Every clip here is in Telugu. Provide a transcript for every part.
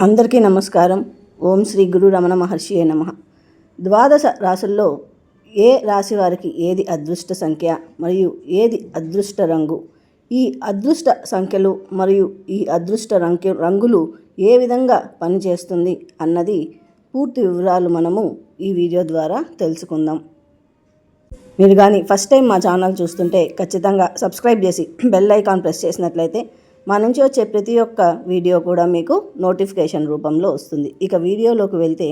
అందరికీ నమస్కారం. ఓం శ్రీ గురు రమణ మహర్షియే నమః. ద్వాదశ రాశుల్లో ఏ రాశి వారికి ఏది అదృష్ట సంఖ్య మరియు ఏది అదృష్ట రంగు, ఈ అదృష్ట సంఖ్యలు మరియు ఈ అదృష్ట రంగులు ఏ విధంగా పనిచేస్తుంది అన్నది పూర్తి వివరాలు మనము ఈ వీడియో ద్వారా తెలుసుకుందాం. మీరు కానీ ఫస్ట్ టైం మా ఛానల్ చూస్తుంటే ఖచ్చితంగా సబ్స్క్రైబ్ చేసి బెల్ ఐకాన్ ప్రెస్ చేసినట్లయితే మా నుంచి వచ్చే ప్రతి ఒక్క వీడియో కూడా మీకు నోటిఫికేషన్ రూపంలో వస్తుంది. ఇక వీడియోలోకి వెళ్తే,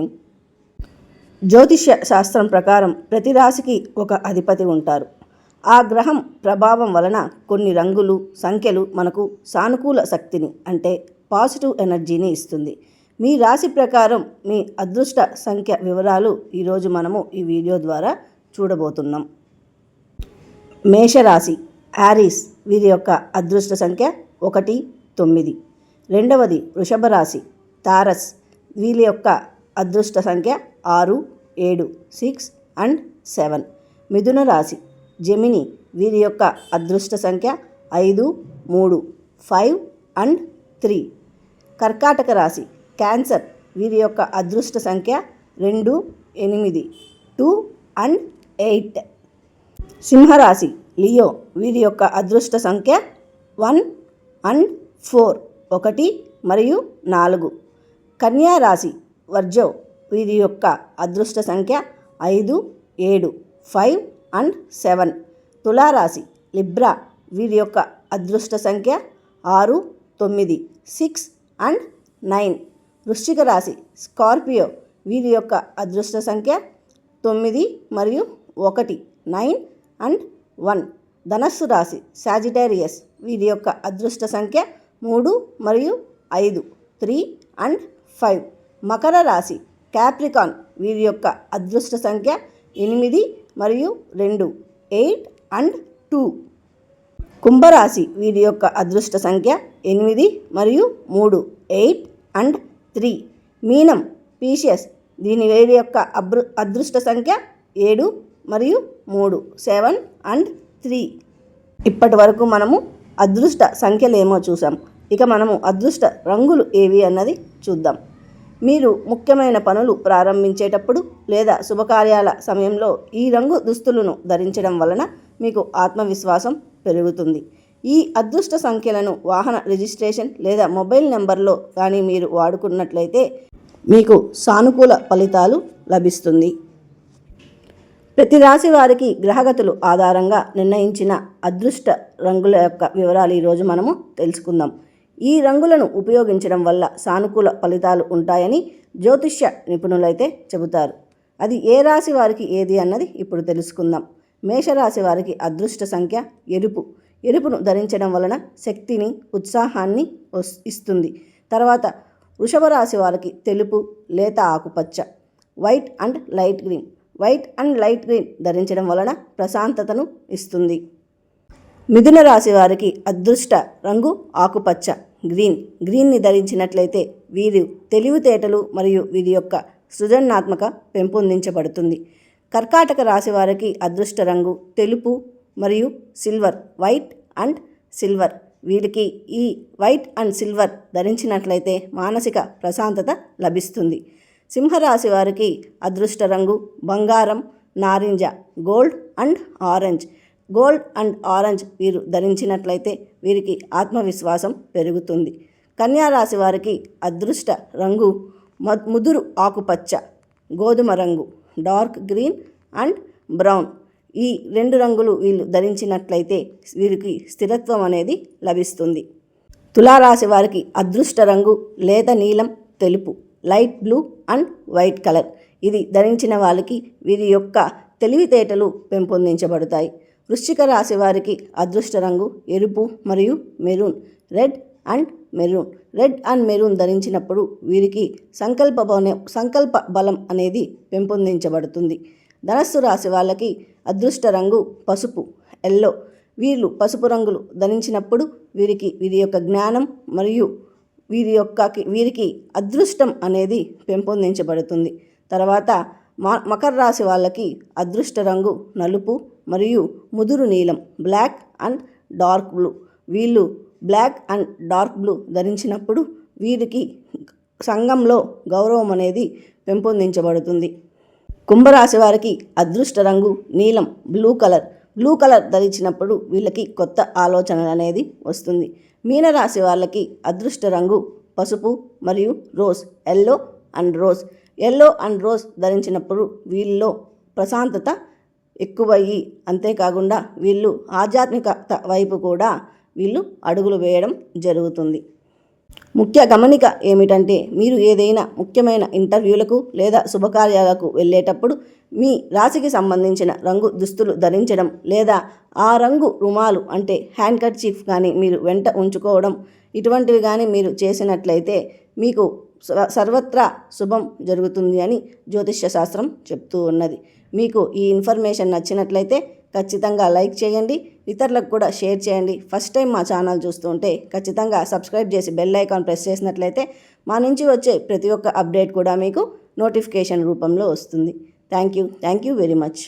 జ్యోతిష్య శాస్త్రం ప్రకారం ప్రతి రాశికి ఒక అధిపతి ఉంటారు. ఆ గ్రహం ప్రభావం వలన కొన్ని రంగులు, సంఖ్యలు మనకు సానుకూల శక్తిని అంటే పాజిటివ్ ఎనర్జీని ఇస్తుంది. మీ రాశి ప్రకారం మీ అదృష్ట సంఖ్య వివరాలు ఈరోజు మనము ఈ వీడియో ద్వారా చూడబోతున్నాం. మేషరాశి యారీస్, వీరి యొక్క అదృష్ట సంఖ్య 1, 9. రెండవది వృషభ రాశి తారస్, వీరి యొక్క అదృష్ట సంఖ్య 6, 7, 6 and 7. మిథున రాశి జెమిని, వీరి యొక్క అదృష్ట సంఖ్య 5, 3, 5 and 3. కర్కాటక రాశి క్యాన్సర్, వీరి యొక్క అదృష్ట సంఖ్య 2, 8, 2 and 8. సింహరాశి లియో, వీరి యొక్క అదృష్ట సంఖ్య 1 and 4, 1 మరియు 4. కన్యా రాశి వర్జో, వీరి యొక్క అదృష్ట సంఖ్య 5, 7, 5 and 7. తులారాశి లిబ్రా, వీరి యొక్క అదృష్ట సంఖ్య 6, 9, 6 and 9. వృశ్చిక రాశి స్కార్పియో, వీరి యొక్క అదృష్ట సంఖ్య 9 మరియు 1, 9 and 1. ధనస్సు రాశి సాజిటేరియస్, వీరి యొక్క అదృష్ట సంఖ్య 3 మరియు 5, 3 and 5. మకర రాశి క్యాప్రికాన్, వీరి యొక్క అదృష్ట సంఖ్య 8 మరియు 2, 8 and 2. కుంభరాశి, వీరి యొక్క అదృష్ట సంఖ్య 8 మరియు 3, 8 and 3. మీనం పీషియస్, వీరి యొక్క అదృష్ట సంఖ్య 7 మరియు 3, 7 and 3. ఇప్పటి వరకు మనము అదృష్ట సంఖ్యలు ఏమో చూసాం. ఇక మనము అదృష్ట రంగులు ఏవి అన్నది చూద్దాం. మీరు ముఖ్యమైన పనులు ప్రారంభించేటప్పుడు లేదా శుభకార్యాల సమయంలో ఈ రంగు దుస్తులను ధరించడం వలన మీకు ఆత్మవిశ్వాసం పెరుగుతుంది. ఈ అదృష్ట సంఖ్యలను వాహన రిజిస్ట్రేషన్ లేదా మొబైల్ నెంబర్లో కానీ మీరు వాడుకున్నట్లయితే మీకు సానుకూల ఫలితాలు లభిస్తుంది. ప్రతి రాశి వారికి గ్రహగతులు ఆధారంగా నిర్ణయించిన అదృష్ట రంగుల యొక్క వివరాలు ఈరోజు మనము తెలుసుకుందాం. ఈ రంగులను ఉపయోగించడం వల్ల సానుకూల ఫలితాలు ఉంటాయని జ్యోతిష్య నిపుణులైతే చెబుతారు. అది ఏ రాశి వారికి ఏది అన్నది ఇప్పుడు తెలుసుకుందాం. మేషరాశి వారికి అదృష్ట సంఖ్య ఎరుపు. ఎరుపును ధరించడం వలన శక్తిని, ఉత్సాహాన్ని ఇస్తుంది. తర్వాత వృషభ రాశి వారికి తెలుపు, లేత ఆకుపచ్చ, white and light green. White and light green ధరించడం వలన ప్రశాంతతను ఇస్తుంది. మిథున రాశి వారికి అదృష్ట రంగు ఆకుపచ్చ, గ్రీన్. గ్రీన్ని ధరించినట్లయితే వీరు తెలివితేటలు మరియు వీరి యొక్క సృజనాత్మక పెంపొందించబడుతుంది. కర్కాటక రాశి వారికి అదృష్ట రంగు తెలుపు మరియు సిల్వర్, వైట్ అండ్ సిల్వర్. వీరికి ఈ వైట్ అండ్ సిల్వర్ ధరించినట్లయితే మానసిక ప్రశాంతత లభిస్తుంది. సింహరాశి వారికి అదృష్ట రంగు బంగారం, నారింజ, gold and orange. Gold and orange వీరు ధరించినట్లయితే వీరికి ఆత్మవిశ్వాసం పెరుగుతుంది. కన్యా రాశి వారికి అదృష్ట రంగు ముదురు ఆకుపచ్చ, గోధుమ రంగు, డార్క్ గ్రీన్ అండ్ బ్రౌన్. ఈ 2 రంగులు వీళ్ళు ధరించినట్లయితే వీరికి స్థిరత్వం అనేది లభిస్తుంది. తులారాశి వారికి అదృష్ట రంగు లేత నీలం, తెలుపు, light blue and white colour. ఇది ధరించిన వాళ్ళకి వీరి యొక్క తెలివితేటలు పెంపొందించబడతాయి. వృశ్చిక రాశి వారికి అదృష్ట రంగు ఎరుపు మరియు maroon, red and maroon. Red and maroon ధరించినప్పుడు వీరికి సంకల్ప బలం అనేది పెంపొందించబడుతుంది. ధనస్సు రాశి వాళ్ళకి అదృష్ట రంగు పసుపు, ఎల్లో. వీళ్ళు పసుపు రంగులు ధరించినప్పుడు వీరి యొక్క జ్ఞానం మరియు వీరికి అదృష్టం అనేది పెంపొందించబడుతుంది. తర్వాత మకర రాశి వాళ్ళకి అదృష్ట రంగు నలుపు మరియు ముదురు నీలం, బ్లాక్ అండ్ డార్క్ బ్లూ. వీళ్ళు బ్లాక్ అండ్ డార్క్ బ్లూ ధరించినప్పుడు వీరికి సంఘంలో గౌరవం అనేది పెంపొందించబడుతుంది. కుంభరాశి వారికి అదృష్ట రంగు నీలం, బ్లూ కలర్ ధరించినప్పుడు వీళ్ళకి కొత్త ఆలోచనలు అనేది వస్తుంది. మీనరాశి వాళ్ళకి అదృష్ట రంగు పసుపు మరియు రోజ్, ఎల్లో అండ్ రోజ్ ధరించినప్పుడు వీళ్ళలో ప్రశాంతత ఎక్కువయ్యి, అంతేకాకుండా వీళ్ళు ఆధ్యాత్మికత వైపు కూడా వీళ్ళు అడుగులు వేయడం జరుగుతుంది. ముఖ్య గమనిక ఏమిటంటే, మీరు ఏదైనా ముఖ్యమైన ఇంటర్వ్యూలకు లేదా శుభకార్యాలకు వెళ్ళేటప్పుడు మీ రాశికి సంబంధించిన రంగు దుస్తులు ధరించడం లేదా ఆ రంగు రుమాలు అంటే హ్యాండ్ కర్చీఫ్ కానీ మీరు వెంట ఉంచుకోవడం, ఇటువంటివి కానీ మీరు చేసినట్లయితే మీకు సర్వత్రా శుభం జరుగుతుంది అని జ్యోతిష్య శాస్త్రం చెప్తూ ఉన్నది. మీకు ఈ ఇన్ఫర్మేషన్ నచ్చినట్లయితే ఖచ్చితంగా లైక్ చేయండి, ఇతరులకు కూడా షేర్ చేయండి. ఫస్ట్ టైం మా ఛానల్ చూస్తుంటే ఖచ్చితంగా సబ్స్క్రైబ్ చేసి బెల్ ఐకాన్ ప్రెస్ చేసినట్లయితే మా నుంచి వచ్చే ప్రతి ఒక్క అప్డేట్ కూడా మీకు నోటిఫికేషన్ రూపంలో వస్తుంది. Thank you very much.